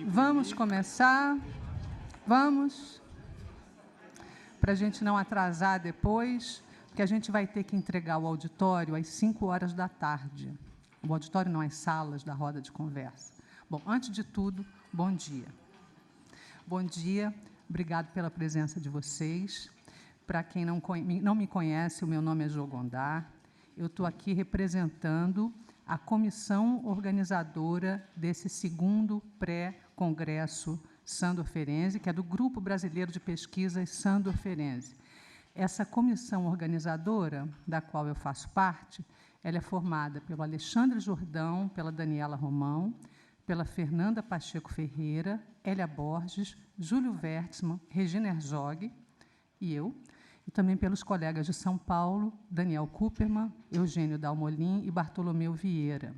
Vamos começar. Vamos. Para a gente não atrasar depois, porque a gente vai ter que entregar o auditório às 5 horas da tarde. O auditório não, as salas da roda de conversa. Bom, antes de tudo, bom dia. Bom dia, obrigado pela presença de vocês. Para quem não me conhece, o meu nome é Jo Gondar. Eu estou aqui representando a comissão organizadora desse segundo pré-congresso Sándor Ferenczi, que é do Grupo Brasileiro de Pesquisas Sándor Ferenczi. Essa comissão organizadora, da qual eu faço parte, ela é formada pelo Alexandre Jordão, pela Daniela Romão, pela Fernanda Pacheco Ferreira, Hélia Borges, Júlio Wertzmann, Regina Herzog e eu, e também pelos colegas de São Paulo, Daniel Kuppermann, Eugênio Dalmolin e Bartolomeu Vieira.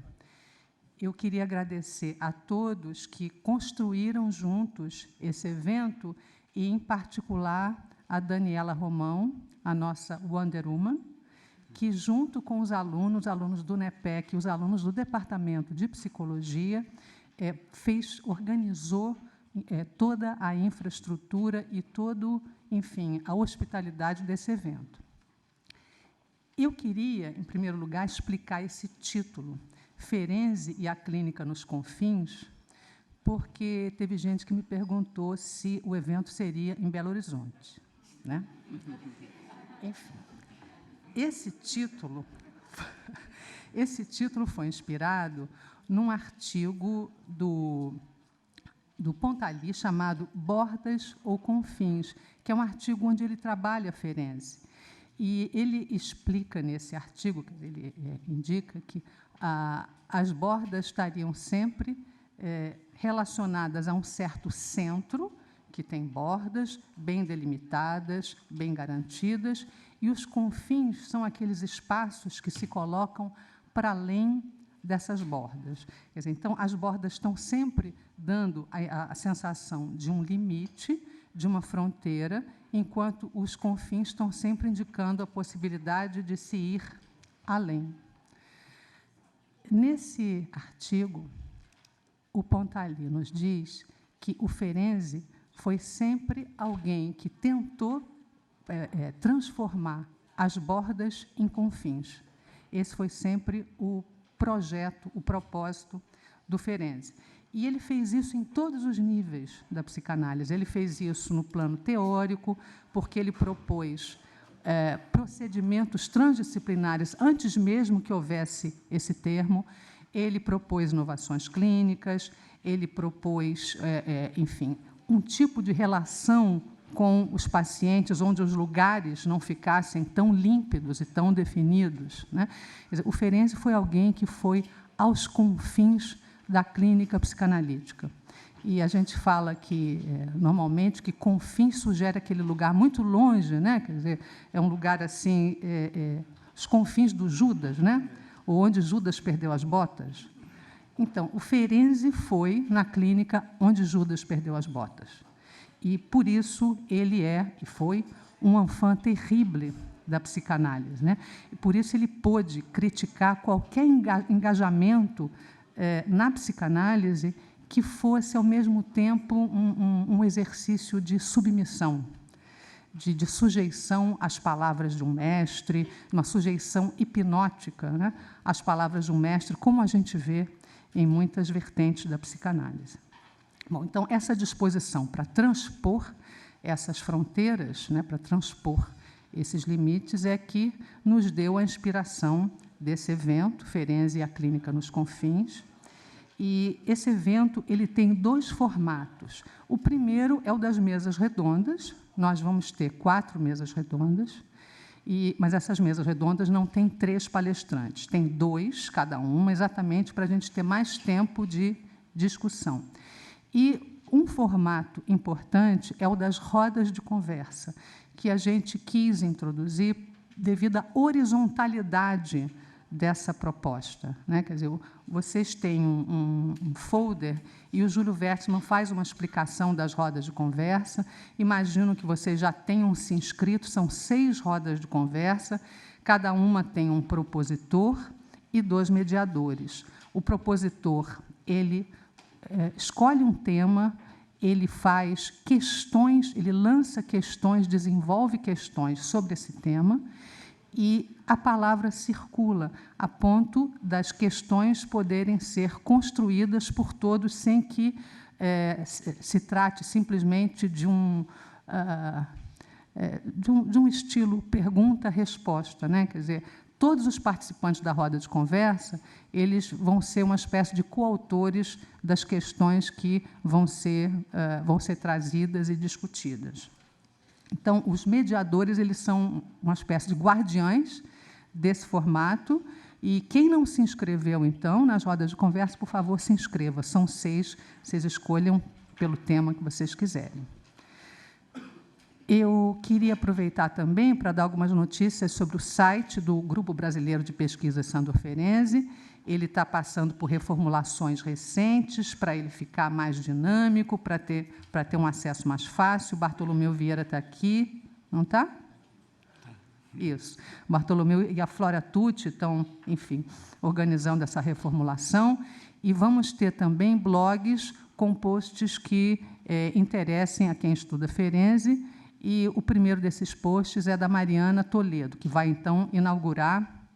Eu queria agradecer a todos que construíram juntos esse evento e, em particular, a Daniela Romão, a nossa Wonder Woman, que, junto com os alunos do NEPEC e os alunos do Departamento de Psicologia, organizou toda a infraestrutura e enfim, a hospitalidade desse evento. Eu queria, em primeiro lugar, explicar esse título, Ferenczi e a Clínica nos Confins, porque teve gente que me perguntou se o evento seria em Belo Horizonte, né? Enfim, esse título foi inspirado num artigo do Pontalí chamado Bordas ou Confins, que é um artigo onde ele trabalha Ferenczi. E ele explica nesse artigo, ele indica que as bordas estariam sempre relacionadas a um certo centro, que tem bordas bem delimitadas, bem garantidas, e os confins são aqueles espaços que se colocam para além dessas bordas. Quer dizer, então, as bordas estão sempre dando a sensação de um limite, de uma fronteira, enquanto os confins estão sempre indicando a possibilidade de se ir além. Nesse artigo, o Pontalí nos diz que o Ferenczi foi sempre alguém que tentou transformar as bordas em confins. Esse foi sempre o projeto, o propósito do Ferenczi. E ele fez isso em todos os níveis da psicanálise. Ele fez isso no plano teórico, porque ele propôs procedimentos transdisciplinares antes mesmo que houvesse esse termo. Ele propôs inovações clínicas, ele propôs, enfim, um tipo de relação com os pacientes, onde os lugares não ficassem tão límpidos e tão definidos, né? Quer dizer, o Ferenczi foi alguém que foi aos confins da clínica psicanalítica. E a gente fala que, normalmente, que confins sugere aquele lugar muito longe, né? Quer dizer, é um lugar assim, os confins do Judas, né? Ou onde Judas perdeu as botas. Então, o Ferenczi foi na clínica onde Judas perdeu as botas. E, por isso, ele e foi um enfant terrible da psicanálise, né? E, por isso, ele pôde criticar qualquer engajamento na psicanálise que fosse, ao mesmo tempo, um exercício de submissão, de sujeição às palavras de um mestre, uma sujeição hipnótica, né, às palavras de um mestre, como a gente vê em muitas vertentes da psicanálise. Bom, então, essa disposição para transpor essas fronteiras, né, para transpor esses limites, é que nos deu a inspiração desse evento, Ferenczi e a Clínica nos Confins. E esse evento ele tem 2 formatos. O primeiro é o das mesas redondas. Nós vamos ter 4 mesas redondas, mas essas mesas redondas não têm 3 palestrantes, tem 2 cada uma, exatamente para a gente ter mais tempo de discussão. E um formato importante é o das rodas de conversa, que a gente quis introduzir devido à horizontalidade dessa proposta, né? Quer dizer, vocês têm um folder e o Júlio Wertzmann faz uma explicação das rodas de conversa. Imagino que vocês já tenham se inscrito, são 6 rodas de conversa, cada uma tem um propositor e 2 mediadores. O propositor, ele escolhe um tema, ele faz questões, ele lança questões, desenvolve questões sobre esse tema, e a palavra circula, a ponto das questões poderem ser construídas por todos, sem que se trate simplesmente de um estilo pergunta-resposta, né? Quer dizer, todos os participantes da roda de conversa, eles vão ser uma espécie de coautores das questões que vão ser trazidas e discutidas. Então, os mediadores, eles são uma espécie de guardiães desse formato, e quem não se inscreveu, então, nas rodas de conversa, por favor, se inscreva. São 6, vocês escolham pelo tema que vocês quiserem. Eu queria aproveitar também para dar algumas notícias sobre o site do Grupo Brasileiro de Pesquisa Sandor-Ferenczi. Ele está passando por reformulações recentes para ele ficar mais dinâmico, para ter um acesso mais fácil. O Bartolomeu Vieira está aqui, não está? Isso. O Bartolomeu e a Flora Tucci estão, enfim, organizando essa reformulação. E vamos ter também blogs com posts que interessem a quem estuda Ferenczi. E o primeiro desses posts é da Mariana Toledo, que vai, então, inaugurar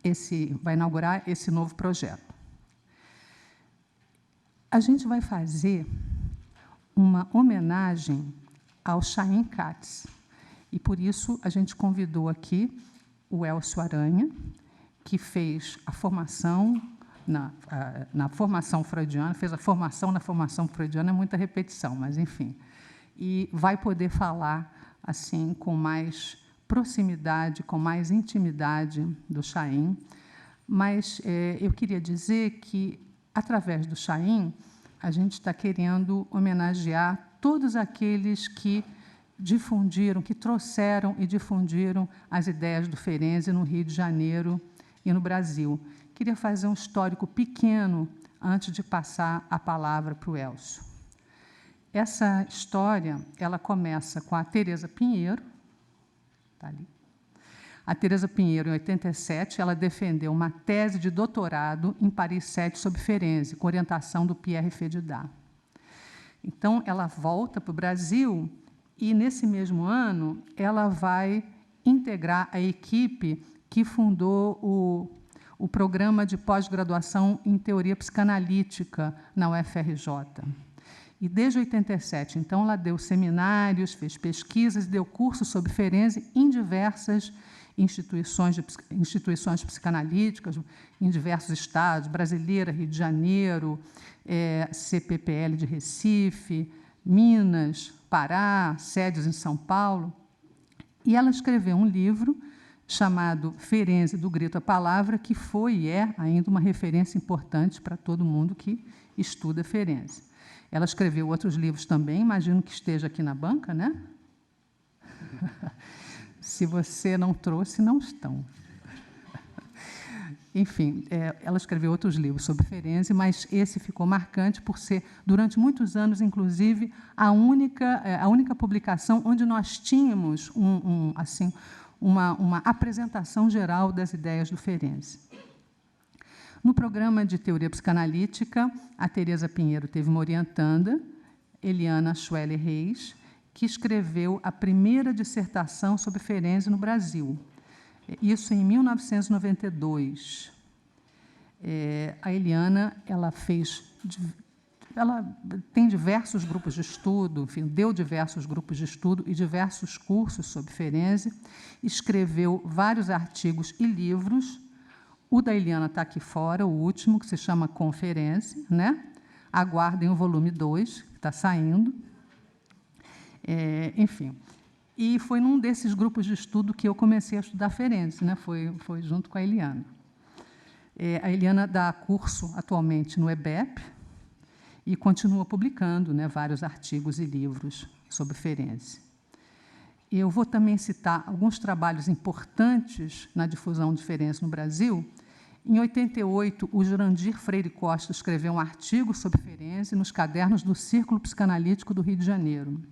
esse novo projeto. A gente vai fazer uma homenagem ao Chaim Katz, e, por isso, a gente convidou aqui o Elcio Aranha, que fez a formação na formação freudiana, fez a formação na formação freudiana, é muita repetição, mas, enfim, e vai poder falar assim com mais proximidade, com mais intimidade do Chaim. Mas eu queria dizer que, através do Chaim, a gente está querendo homenagear todos aqueles que difundiram, que trouxeram e difundiram as ideias do Ferenczi no Rio de Janeiro e no Brasil. Queria fazer um histórico pequeno antes de passar a palavra para o Elcio. Essa história, ela começa com a Teresa Pinheiro. Está ali. A Teresa Pinheiro, em 87, ela defendeu uma tese de doutorado em Paris 7 sobre Ferenczi, com orientação do Pierre Fédidat. Então, ela volta para o Brasil e, nesse mesmo ano, ela vai integrar a equipe que fundou o programa de pós-graduação em teoria psicanalítica na UFRJ. E, desde 87, então, ela deu seminários, fez pesquisas, deu cursos sobre Ferenczi em diversas instituições psicanalíticas, em diversos estados, Brasileira, Rio de Janeiro, CPPL de Recife, Minas, Pará, sedes em São Paulo. E ela escreveu um livro chamado Ferenczi, do Grito à Palavra, que foi e é ainda uma referência importante para todo mundo que estuda Ferenczi. Ela escreveu outros livros também, imagino que esteja aqui na banca, né? Se você não trouxe, não estão. Enfim, ela escreveu outros livros sobre Ferenczi, mas esse ficou marcante por ser, durante muitos anos, inclusive, a única publicação onde nós tínhamos uma apresentação geral das ideias do Ferenczi. No programa de teoria psicanalítica, a Teresa Pinheiro teve uma orientanda, Eliana Schweller Reis, que escreveu a primeira dissertação sobre Ferenczi no Brasil. Isso em 1992. A Eliana, ela tem diversos grupos de estudo, enfim, deu diversos grupos de estudo e diversos cursos sobre Ferenczi, escreveu vários artigos e livros. O da Eliana está aqui fora, o último, que se chama Com Ferenczi, né? Aguardem o volume 2, que está saindo. Enfim, e foi num desses grupos de estudo que eu comecei a estudar Ferenczi, né? Foi junto com a Eliana. A Eliana dá curso atualmente no EBEP e continua publicando, né, vários artigos e livros sobre Ferenczi. Eu vou também citar alguns trabalhos importantes na difusão de Ferenczi no Brasil. Em 88, o Jurandir Freire Costa escreveu um artigo sobre Ferenczi nos cadernos do Círculo Psicanalítico do Rio de Janeiro.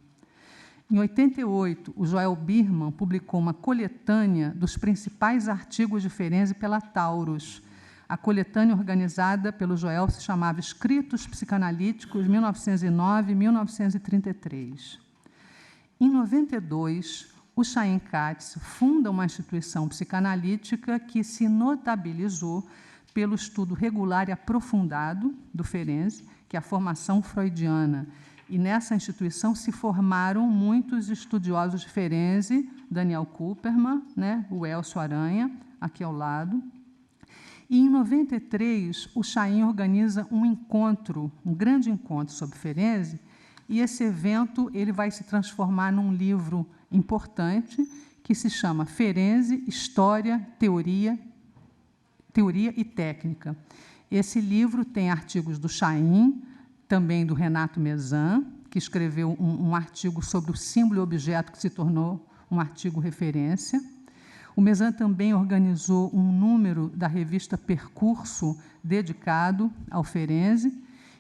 Em 88, o Joel Birman publicou uma coletânea dos principais artigos de Ferenczi pela Taurus. A coletânea organizada pelo Joel se chamava Escritos Psicanalíticos, 1909-1933. Em 92, o Chaim Katz funda uma instituição psicanalítica que se notabilizou pelo estudo regular e aprofundado do Ferenczi, que é a formação freudiana. E nessa instituição se formaram muitos estudiosos de Ferenczi, Daniel Kupperman, né, o Elcio Aranha, aqui ao lado. E, em 93, o Chaim organiza um encontro, um grande encontro sobre Ferenczi, e esse evento ele vai se transformar num livro importante que se chama Ferenczi, História, Teoria e Técnica. Esse livro tem artigos do Chaim, também do Renato Mezan, que escreveu um artigo sobre o símbolo e objeto que se tornou um artigo referência. O Mezan também organizou um número da revista Percurso dedicado ao Ferenczi,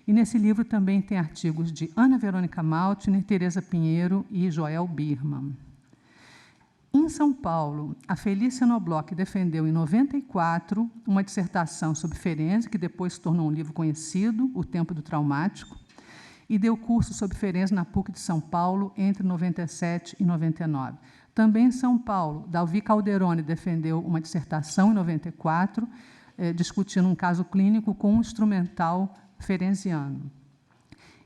e nesse livro também tem artigos de Ana Verônica Maltner, Teresa Pinheiro e Joel Birman. Em São Paulo, a Felícia Nobloch defendeu, em 94, uma dissertação sobre Ferenczi, que depois se tornou um livro conhecido, O Tempo do Traumático, e deu curso sobre Ferenczi na PUC de São Paulo entre 97 e 99. Também em São Paulo, Dalvi Calderoni defendeu uma dissertação, em 94, discutindo um caso clínico com um instrumental ferenciano.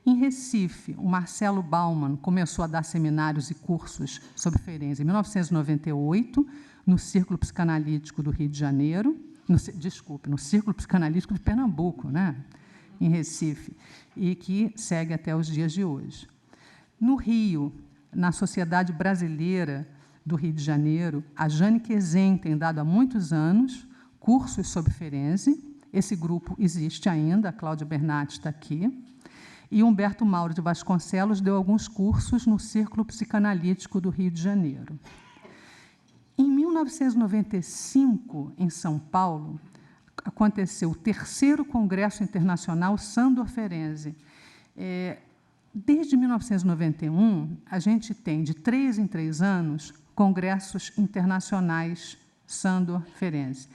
Em Recife, o Marcelo Baumann começou a dar seminários e cursos sobre Ferenczi em 1998, no Círculo Psicanalítico do Rio de Janeiro, no Círculo Psicanalítico de Pernambuco, né, em Recife, e que segue até os dias de hoje. No Rio, na Sociedade Brasileira do Rio de Janeiro, a Jane Quezen tem dado há muitos anos cursos sobre Ferenczi. Esse grupo existe ainda, a Cláudia Bernatti está aqui. E Humberto Mauro de Vasconcelos deu alguns cursos no Círculo Psicanalítico do Rio de Janeiro. Em 1995, em São Paulo, aconteceu o 3º Congresso Internacional Sándor Ferenczi. Desde 1991, a gente tem, de 3 em 3 anos, congressos internacionais Sándor Ferenczi.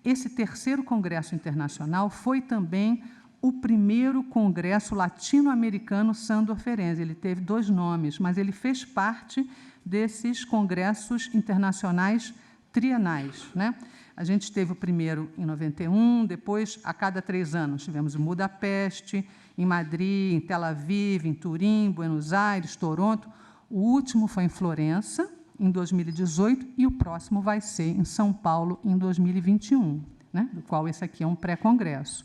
Esse 3º Congresso Internacional foi também o primeiro Congresso Latino-Americano Sándor Ferenczi. Ele teve 2 nomes, mas ele fez parte desses congressos internacionais trienais, né? A gente teve o primeiro em 91, depois, a cada 3 anos, tivemos em Budapeste, em Madrid, em Tel Aviv, em Turim, Buenos Aires, Toronto. O último foi em Florença, em 2018, e o próximo vai ser em São Paulo, em 2021, né, do qual esse aqui é um pré-congresso.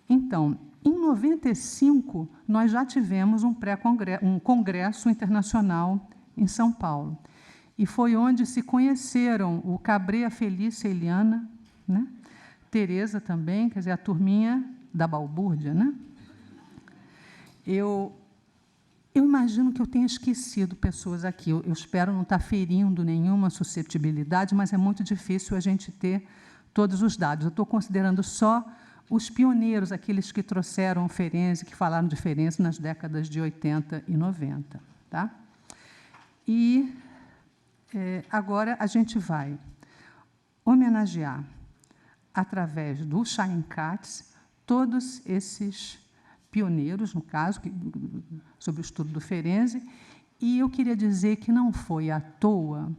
Então, em 95, nós já tivemos um congresso internacional em São Paulo, e foi onde se conheceram o Cabré, a Felícia, a Eliana, né, Teresa também, quer dizer, a turminha da balbúrdia, né? Eu imagino que eu tenha esquecido pessoas aqui. Eu espero não estar ferindo nenhuma suscetibilidade, mas é muito difícil a gente ter todos os dados. Eu estou considerando só os pioneiros, aqueles que trouxeram Ferenczi, que falaram de Ferenczi nas décadas de 80 e 90. Tá? E agora a gente vai homenagear, através do Chaim Katz, todos esses pioneiros, no caso, sobre o estudo do Ferenczi, e eu queria dizer que não foi à toa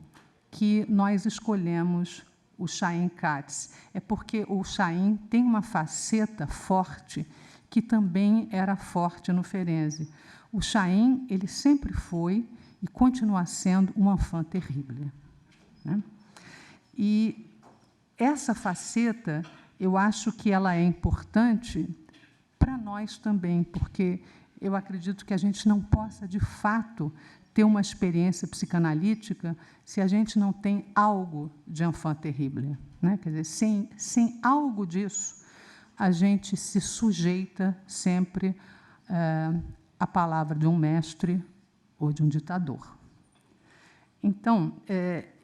que nós escolhemos o Chaim Katz. É porque o Chaim tem uma faceta forte que também era forte no Ferenczi. O Chaim, ele sempre foi e continua sendo um enfant terrible, né? E essa faceta, eu acho que ela é importante para nós também, porque eu acredito que a gente não possa, de fato, ter uma experiência psicanalítica se a gente não tem algo de enfant terrible, né? Quer dizer, sem algo disso, a gente se sujeita sempre à palavra de um mestre ou de um ditador. Então,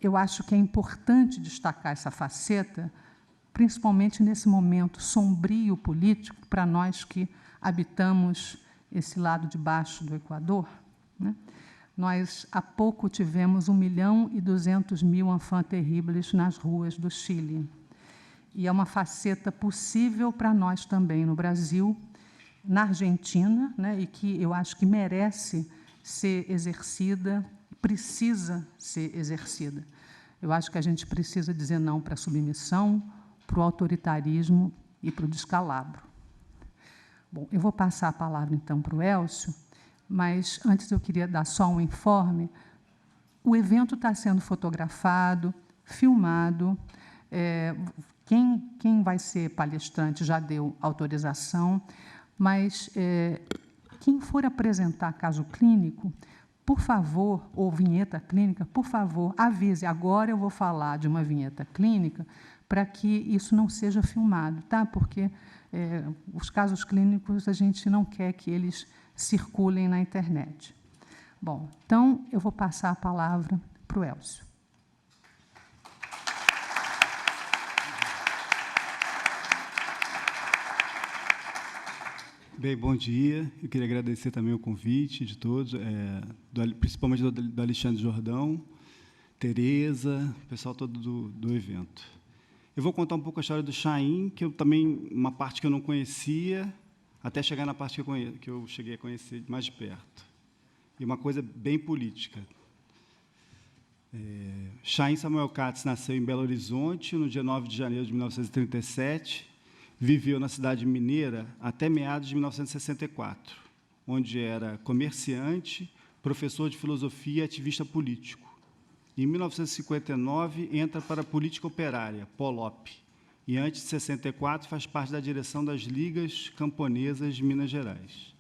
eu acho que é importante destacar essa faceta, principalmente nesse momento sombrio político, para nós que habitamos esse lado de baixo do Equador, né? Nós, há pouco, tivemos 1.200.000 enfants terribles nas ruas do Chile. e é uma faceta possível para nós também no Brasil, na Argentina, né, e que eu acho que merece ser exercida, precisa ser exercida. Eu acho que a gente precisa dizer não para a submissão, para o autoritarismo e para o descalabro. Bom, eu vou passar a palavra, então, para o Elcio, mas antes eu queria dar só um informe. O evento está sendo fotografado, filmado. Quem vai ser palestrante já deu autorização, mas quem for apresentar caso clínico, por favor, ou vinheta clínica, por favor, avise. Agora eu vou falar de uma vinheta clínica para que isso não seja filmado, tá? Porque os casos clínicos a gente não quer que eles circulem na internet. Bom, então eu vou passar a palavra para o Elcio. Bem, bom dia. Eu queria agradecer também o convite de todos, principalmente do Alexandre Jordão, Tereza, o pessoal todo do evento. Eu vou contar um pouco a história do Chaim, que eu também, uma parte que eu não conhecia, até chegar na parte que eu cheguei a conhecer mais de perto. E uma coisa bem política. Chaim Samuel Katz nasceu em Belo Horizonte, no dia 9 de janeiro de 1937, viveu na cidade mineira até meados de 1964, onde era comerciante, professor de filosofia e ativista político. Em 1959, entra para a política operária, POLOP, e, antes de 64, faz parte da direção das Ligas Camponesas de Minas Gerais.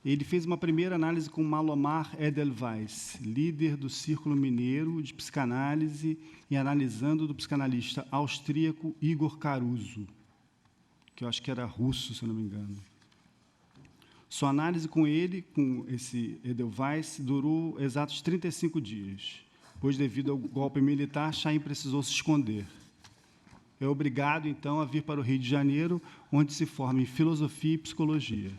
Ele fez uma primeira análise com Malomar Edelweiss, líder do Círculo Mineiro de Psicanálise e analisando do psicanalista austríaco Igor Caruso, que eu acho que era russo, se eu não me engano. Sua análise com ele, com esse Edelweiss, durou exatos 35 dias, pois, devido ao golpe militar, Chaim precisou se esconder. É obrigado, então, a vir para o Rio de Janeiro, onde se forma em Filosofia e Psicologia.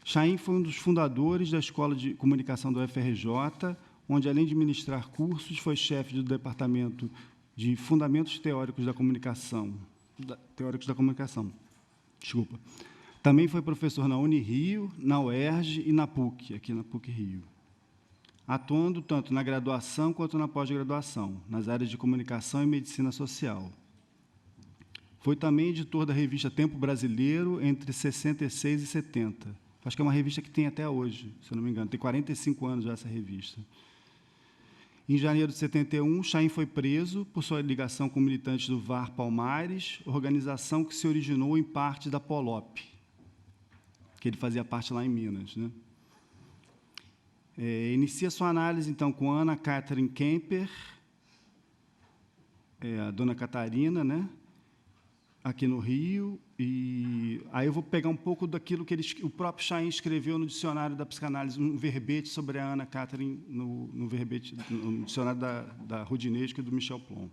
Chaim foi um dos fundadores da Escola de Comunicação do UFRJ, onde, além de ministrar cursos, foi chefe do Departamento de Fundamentos Teóricos da Comunicação. Desculpa. Também foi professor na Unirio, na UERJ e na PUC, aqui na PUC-Rio, atuando tanto na graduação quanto na pós-graduação, nas áreas de comunicação e medicina social. Foi também editor da revista Tempo Brasileiro entre 66 e 70. Acho que é uma revista que tem até hoje, se eu não me engano. Tem 45 anos já essa revista. Em janeiro de 71, Chaim foi preso por sua ligação com militantes do VAR Palmares, organização que se originou em parte da POLOP, que ele fazia parte lá em Minas, né? Inicia sua análise, então, com Ana Catherine Kemper, a dona Catarina, né? Aqui no Rio, e aí eu vou pegar um pouco daquilo que o próprio Chaim escreveu no dicionário da psicanálise, um verbete sobre a Ana Catherine, no dicionário da Rudinesco e do Michel Plon.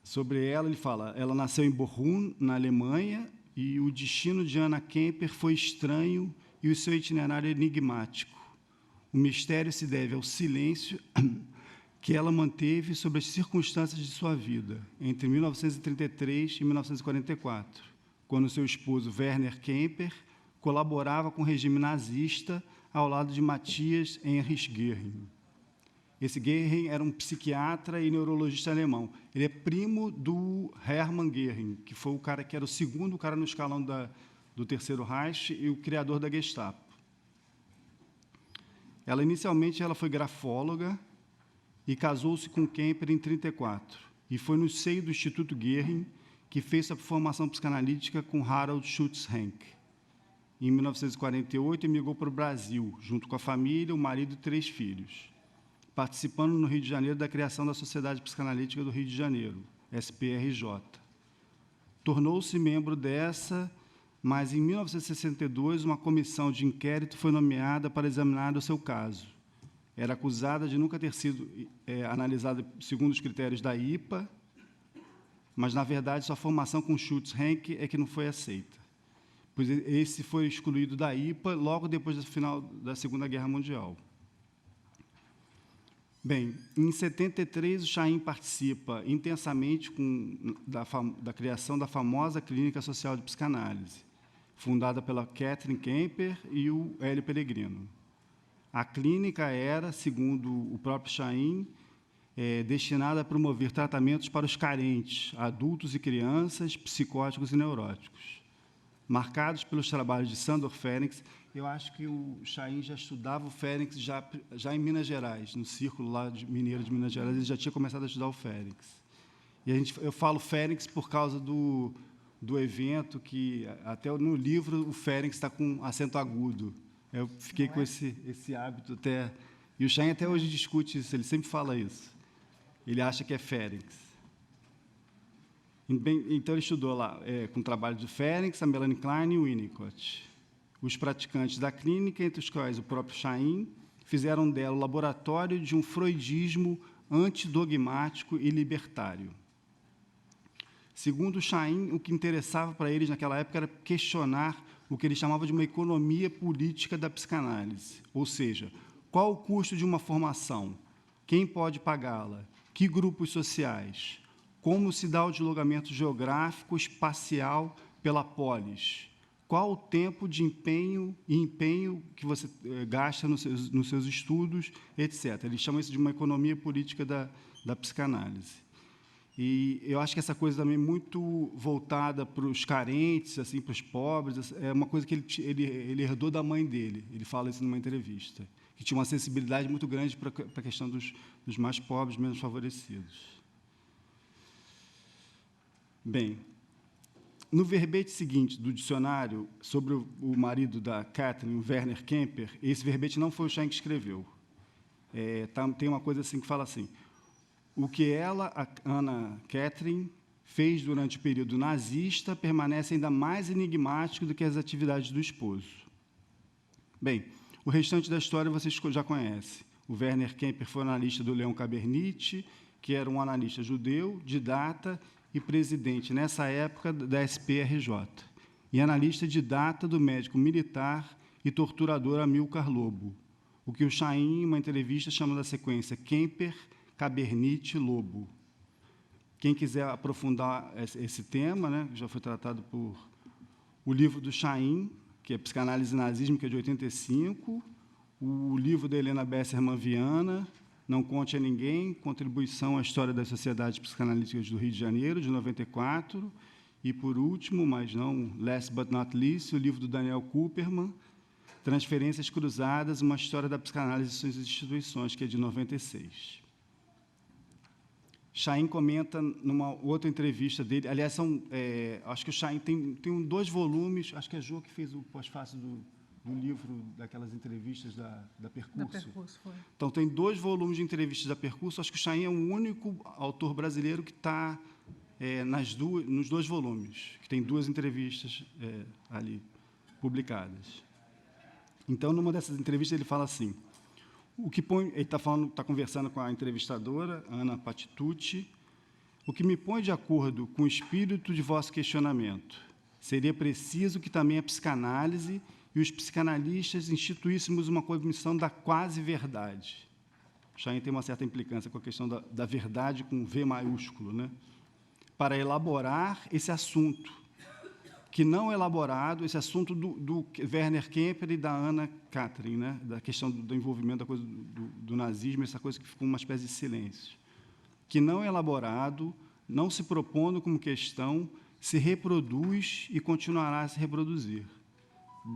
Sobre ela, ele fala, ela nasceu em Bochum, na Alemanha, e o destino de Ana Kemper foi estranho e o seu itinerário enigmático. O mistério se deve ao silêncio que ela manteve sobre as circunstâncias de sua vida, entre 1933 e 1944, quando seu esposo, Werner Kemper, colaborava com o regime nazista ao lado de Matthias Heinrich Gehring. Esse Gehring era um psiquiatra e neurologista alemão. Ele é primo do Hermann Gehring, que foi o cara que era o segundo cara no escalão do Terceiro Reich e o criador da Gestapo. Inicialmente, ela foi grafóloga, e casou-se com Kemper em 1934, e foi no seio do Instituto Gehring que fez sua formação psicanalítica com Harald Schütz-Henk. Em 1948, emigrou para o Brasil, junto com a família, o marido e 3 filhos, participando no Rio de Janeiro da criação da Sociedade Psicanalítica do Rio de Janeiro, SPRJ. Tornou-se membro dessa, mas, em 1962, uma comissão de inquérito foi nomeada para examinar o seu caso. Era acusada de nunca ter sido analisada segundo os critérios da IPA, mas, na verdade, sua formação com Schütz-Henk é que não foi aceita, pois esse foi excluído da IPA logo depois do final da Segunda Guerra Mundial. Bem, em 73, o Chaim participa intensamente da criação da famosa Clínica Social de Psicanálise, fundada pela Catherine Kemper e o Hélio Pellegrino. A clínica era, segundo o próprio Chaim, destinada a promover tratamentos para os carentes, adultos e crianças, psicóticos e neuróticos, marcados pelos trabalhos de Sándor Ferencz. Eu acho que o Chaim já estudava o Ferencz já em Minas Gerais, no círculo lá mineiro de Minas Gerais, ele já tinha começado a estudar o Ferencz. E eu falo Ferencz por causa do evento, que até no livro o Ferencz está com acento agudo. Eu fiquei com esse hábito até... E o Chaim até hoje discute isso, ele sempre fala isso. Ele acha que é Ferencz. Então, ele estudou lá com o trabalho de Ferencz, a Melanie Klein e o Winnicott. Os praticantes da clínica, entre os quais o próprio Chaim, fizeram dela o laboratório de um freudismo antidogmático e libertário. Segundo Chaim, o que interessava para eles naquela época era questionar o que ele chamava de uma economia política da psicanálise, ou seja, qual o custo de uma formação, quem pode pagá-la, que grupos sociais, como se dá o deslocamento geográfico espacial pela polis, qual o tempo de empenho que você gasta nos seus estudos, etc. Eles chamam isso de uma economia política da psicanálise. E eu acho que essa coisa também muito voltada para os carentes, assim, para os pobres, é uma coisa que ele herdou da mãe dele. Ele fala isso numa entrevista, que tinha uma sensibilidade muito grande para a questão dos mais pobres, menos favorecidos. Bem, no verbete seguinte do dicionário sobre o marido da Catherine, o Werner Kemper, esse verbete não foi o Chaim que escreveu. Tem uma coisa assim que fala assim: o que ela, a Anna Catherine, fez durante o período nazista permanece ainda mais enigmático do que as atividades do esposo. Bem, o restante da história vocês já conhecem. O Werner Kemper foi analista do Leon Kabernitsch, que era um analista judeu, didata e presidente, nessa época, da SPRJ, e analista didata do médico militar e torturador Amilcar Lobo, o que o Chaim, em uma entrevista, chama da sequência Kemper, Kabernitsch, Lobo. Quem quiser aprofundar esse tema, né, já foi tratado por o livro do Chaim, que é Psicanálise e Nazismo, que é de 85, o livro da Helena Besserman Viana, Não Conte a Ninguém, Contribuição à História das Sociedades Psicanalíticas do Rio de Janeiro, de 94, e, por último, mas não last but not least, o livro do Daniel Kupperman, Transferências Cruzadas, uma História da Psicanálise e Suas Instituições, que é de 96. Chaim comenta, numa outra entrevista dele, aliás, acho que o Chaim tem 2 volumes, acho que é a Jo que fez o pós-fácil do livro, daquelas entrevistas da Percurso. Da Percurso, foi. Então, tem 2 volumes de entrevistas da Percurso. Acho que o Chaim é o único autor brasileiro que está nos 2 volumes, que tem 2 entrevistas ali publicadas. Então, numa dessas entrevistas, ele fala assim: ele está conversando com a entrevistadora, Ana Patitucci, o que me põe de acordo com o espírito de vosso questionamento. Seria preciso que também a psicanálise e os psicanalistas instituíssemos uma comissão da quase-verdade. Chaim tem uma certa implicância com a questão da verdade com V maiúsculo, né? Para elaborar esse assunto, que não elaborado, esse assunto do Werner Kemper e da Anna Catherine, né? Da questão do envolvimento da coisa do nazismo, essa coisa que ficou uma espécie de silêncio. Que não elaborado, não se propondo como questão, se reproduz e continuará a se reproduzir.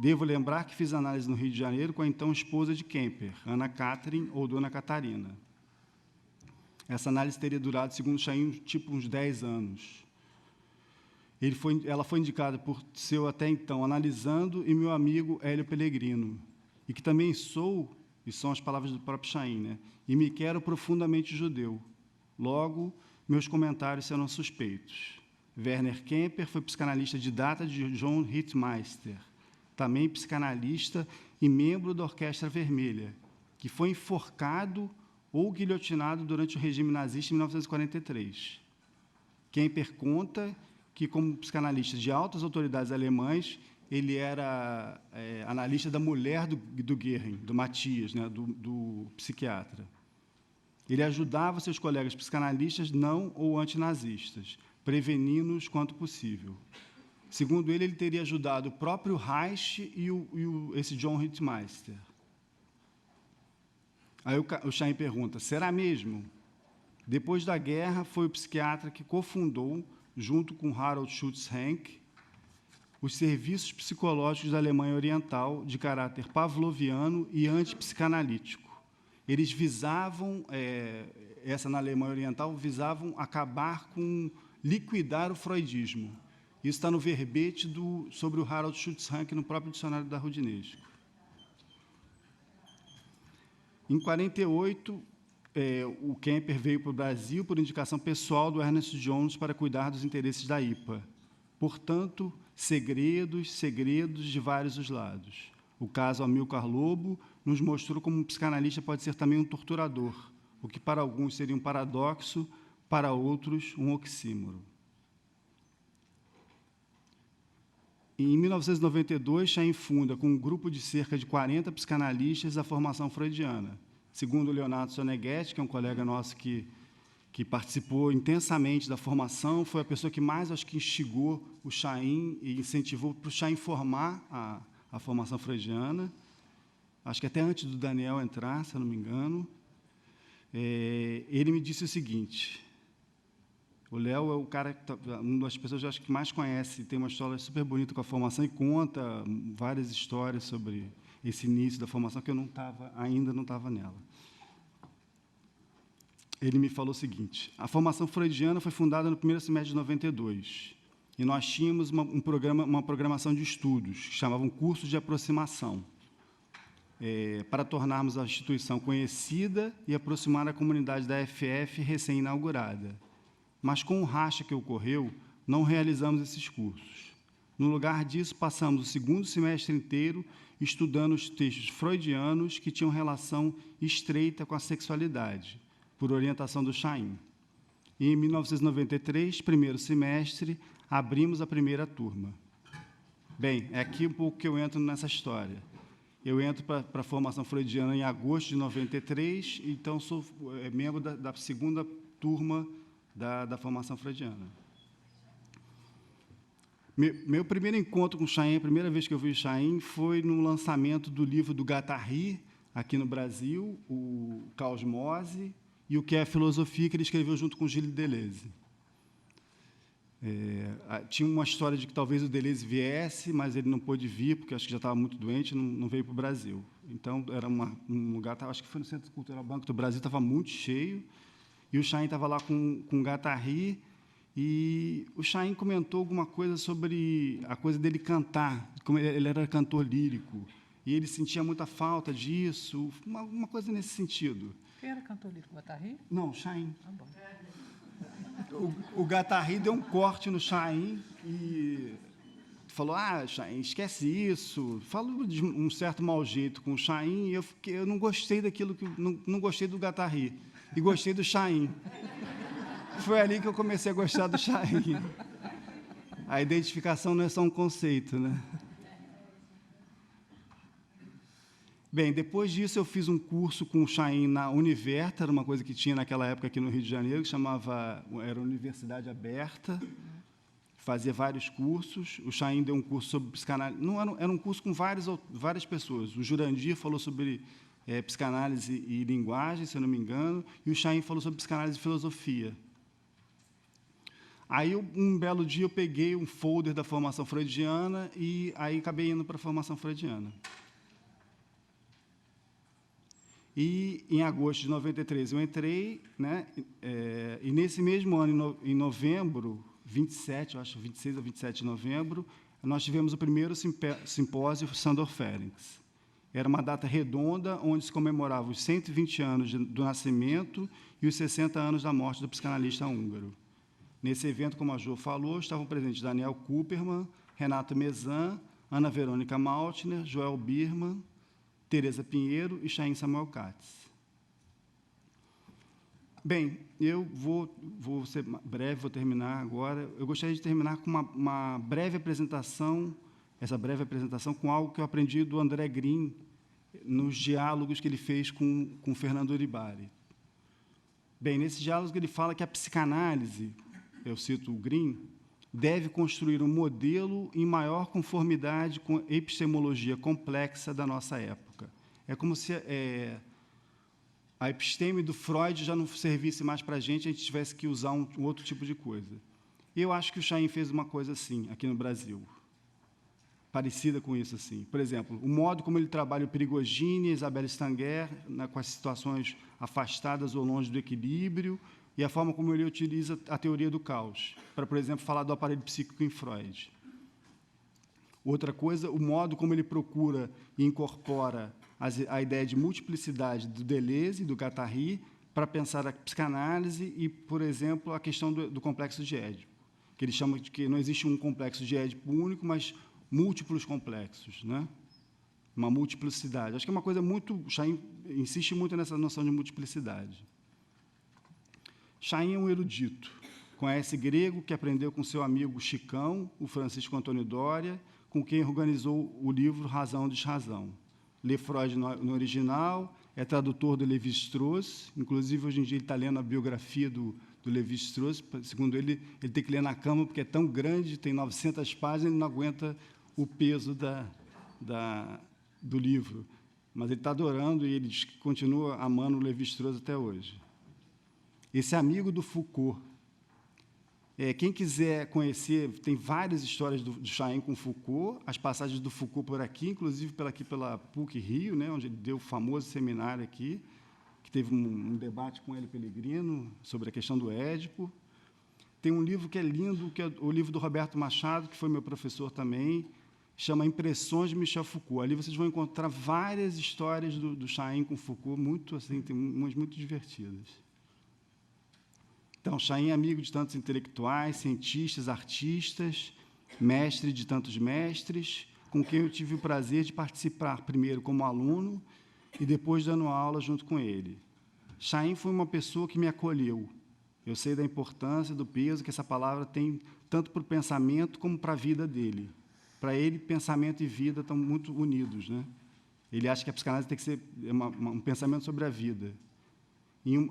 Devo lembrar que fiz análise no Rio de Janeiro com a então esposa de Kemper, Anna Catherine ou Dona Catarina. Essa análise teria durado, segundo Chaim, tipo uns 10 anos. Ela foi indicada por seu, até então, analisando, e meu amigo Hélio Pellegrino, e que também sou, e são as palavras do próprio Chaim, né, e me quero profundamente judeu. Logo, meus comentários serão suspeitos. Werner Kemper foi psicanalista didata de John Rittmeister, também psicanalista e membro da Orquestra Vermelha, que foi enforcado ou guilhotinado durante o regime nazista em 1943. Kemper conta que, como psicanalista de altas autoridades alemãs, ele era analista da mulher do Goering, do Matias, né, do psiquiatra. Ele ajudava seus colegas psicanalistas não ou antinazistas, prevenindo-os quanto possível. Segundo ele teria ajudado o próprio Reich e esse John Rittmeister. Aí o Chaim pergunta, será mesmo? Depois da guerra, foi o psiquiatra que cofundou, junto com Harold Schultz-Henck, os serviços psicológicos da Alemanha Oriental de caráter pavloviano e antipsicanalítico. Eles visavam, na Alemanha Oriental, visavam acabar com, liquidar o freudismo. Isso está no verbete sobre o Harold Schultz-Henck, no próprio dicionário da Rudinesco. Em 1948, o Kemper veio para o Brasil por indicação pessoal do Ernest Jones para cuidar dos interesses da IPA. Portanto, segredos de vários os lados. O caso Amilcar Lobo nos mostrou como um psicanalista pode ser também um torturador, o que para alguns seria um paradoxo, para outros um oxímoro. Em 1992, Chaim funda, com um grupo de cerca de 40 psicanalistas, a formação freudiana. Segundo o Leonardo Soneghetti, que é um colega nosso que participou intensamente da formação, foi a pessoa que mais, acho que, instigou o Chaim e incentivou para o Chaim formar a formação freudiana. Acho que até antes do Daniel entrar, se eu não me engano. Ele me disse o seguinte... O Léo é o cara, uma das pessoas que eu acho que mais conhece, tem uma história super bonita com a formação e conta várias histórias sobre esse início da formação que eu ainda não estava nela. Ele me falou o seguinte, a formação freudiana foi fundada no primeiro semestre de 92, e nós tínhamos uma programação de estudos, que chamavam cursos de aproximação, para tornarmos a instituição conhecida e aproximar a comunidade da FF recém-inaugurada. Mas, com o racha que ocorreu, não realizamos esses cursos. No lugar disso, passamos o segundo semestre inteiro estudando os textos freudianos que tinham relação estreita com a sexualidade, por orientação do Chaim. E, em 1993, primeiro semestre, abrimos a primeira turma. Bem, é aqui um pouco que eu entro nessa história. Eu entro para a formação freudiana em agosto de 93, então sou membro da segunda turma da formação freudiana. Meu primeiro encontro com o Chaim, a primeira vez que eu vi o Chaim, foi no lançamento do livro do Guattari, aqui no Brasil, o Caosmose, e o que é a filosofia, que ele escreveu junto com Gilles Deleuze. Tinha uma história de que talvez o Deleuze viesse, mas ele não pôde vir, porque acho que já estava muito doente, não veio para o Brasil. Então, era um lugar, acho que foi no Centro Cultural Banco do Brasil, estava muito cheio, e o Chaim estava lá com o Guattari, e o Chaim comentou alguma coisa sobre a coisa dele cantar, como ele era cantor lírico, e ele sentia muita falta disso, uma coisa nesse sentido. Quem era cantor lírico? Guattari? Não, Chaim. Ah, bom. O Guattari deu um corte no Chaim e falou, Chaim, esquece isso. Falou de um certo mau jeito com o Chaim, e eu não gostei daquilo, não gostei do Guattari, e gostei do Chaim. Foi ali que eu comecei a gostar do Chaim. A identificação não é só um conceito, né? Bem, depois disso, eu fiz um curso com o Chaim na Univerta, era uma coisa que tinha naquela época aqui no Rio de Janeiro, que era Universidade Aberta, fazia vários cursos. O Chaim deu um curso sobre psicanálise, era um curso com várias pessoas. O Jurandir falou sobre psicanálise e linguagem, se eu não me engano, e o Chaim falou sobre psicanálise e filosofia. Aí, um belo dia, eu peguei um folder da formação freudiana e aí acabei indo para a formação freudiana. E, em agosto de 93, eu entrei, né, e, nesse mesmo ano, em novembro, 27, eu acho, 26 ou 27 de novembro, nós tivemos o primeiro simpósio Sándor Ferenc. Era uma data redonda, onde se comemorava os 120 anos do nascimento e os 60 anos da morte do psicanalista húngaro. Nesse evento, como a Jo falou, estavam presentes Daniel Kuperman, Renato Mezan, Ana Verônica Maltner, Joel Birman, Tereza Pinheiro e Chaim Samuel Katz. Bem, eu vou ser breve, vou terminar agora. Eu gostaria de terminar com uma breve apresentação, com algo que eu aprendi do André Green nos diálogos que ele fez com Fernando Uribari. Bem, nesse diálogo ele fala que a psicanálise, eu cito o Green, deve construir um modelo em maior conformidade com a epistemologia complexa da nossa época. É como se a episteme do Freud já não servisse mais para a gente tivesse que usar um outro tipo de coisa. E eu acho que o Chaim fez uma coisa assim, aqui no Brasil, parecida com isso. Assim. Por exemplo, o modo como ele trabalha o Prigogine, Isabelle Stanguer, com as situações afastadas ou longe do equilíbrio, e a forma como ele utiliza a teoria do caos, para, por exemplo, falar do aparelho psíquico em Freud. Outra coisa, o modo como ele procura e incorpora a ideia de multiplicidade do Deleuze e do Guattari para pensar a psicanálise e, por exemplo, a questão do complexo de Édipo, que ele chama de que não existe um complexo de Édipo único, mas múltiplos complexos, né? Uma multiplicidade. Acho que é uma coisa muito... Chaim insiste muito nessa noção de multiplicidade. Chaim é um erudito. Conhece grego, que aprendeu com seu amigo Chicão, o Francisco Antônio Doria, com quem organizou o livro Razão ou Desrazão. Lê Freud no original, é tradutor do Lévi-Strauss, inclusive, hoje em dia, ele está lendo a biografia do Lévi-Strauss. Segundo ele tem que ler na cama, porque é tão grande, tem 900 páginas, ele não aguenta o peso do livro. Mas ele está adorando e ele diz que continua amando o Lévi-Strauss até hoje. Esse amigo do Foucault. Quem quiser conhecer, tem várias histórias do Chaim com Foucault, as passagens do Foucault por aqui, inclusive pela PUC Rio, né, onde ele deu o famoso seminário aqui, que teve um debate com Hélio Pellegrino sobre a questão do Édipo. Tem um livro que é lindo, que é o livro do Roberto Machado, que foi meu professor também, chama Impressões de Michel Foucault. Ali vocês vão encontrar várias histórias do Chaim com Foucault, muito assim, tem umas muito divertidas. Então, Chaim é amigo de tantos intelectuais, cientistas, artistas, mestre de tantos mestres, com quem eu tive o prazer de participar, primeiro como aluno e depois dando aula junto com ele. Chaim foi uma pessoa que me acolheu. Eu sei da importância, do peso que essa palavra tem, tanto para o pensamento como para a vida dele. Para ele, pensamento e vida estão muito unidos, né? Ele acha que a psicanálise tem que ser um pensamento sobre a vida.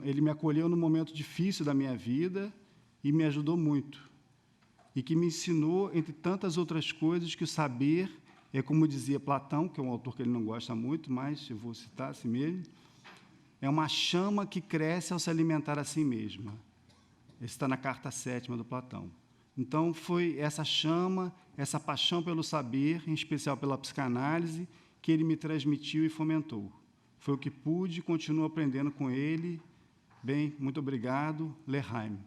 Ele me acolheu num momento difícil da minha vida e me ajudou muito. E que me ensinou, entre tantas outras coisas, que o saber é, como dizia Platão, que é um autor que ele não gosta muito, mas eu vou citar assim mesmo, é uma chama que cresce ao se alimentar a si mesma. Esse está na carta 7ª do Platão. Então, foi essa chama, essa paixão pelo saber, em especial pela psicanálise, que ele me transmitiu e fomentou. Foi o que pude e continuo aprendendo com ele. Bem, muito obrigado. L'Herheim.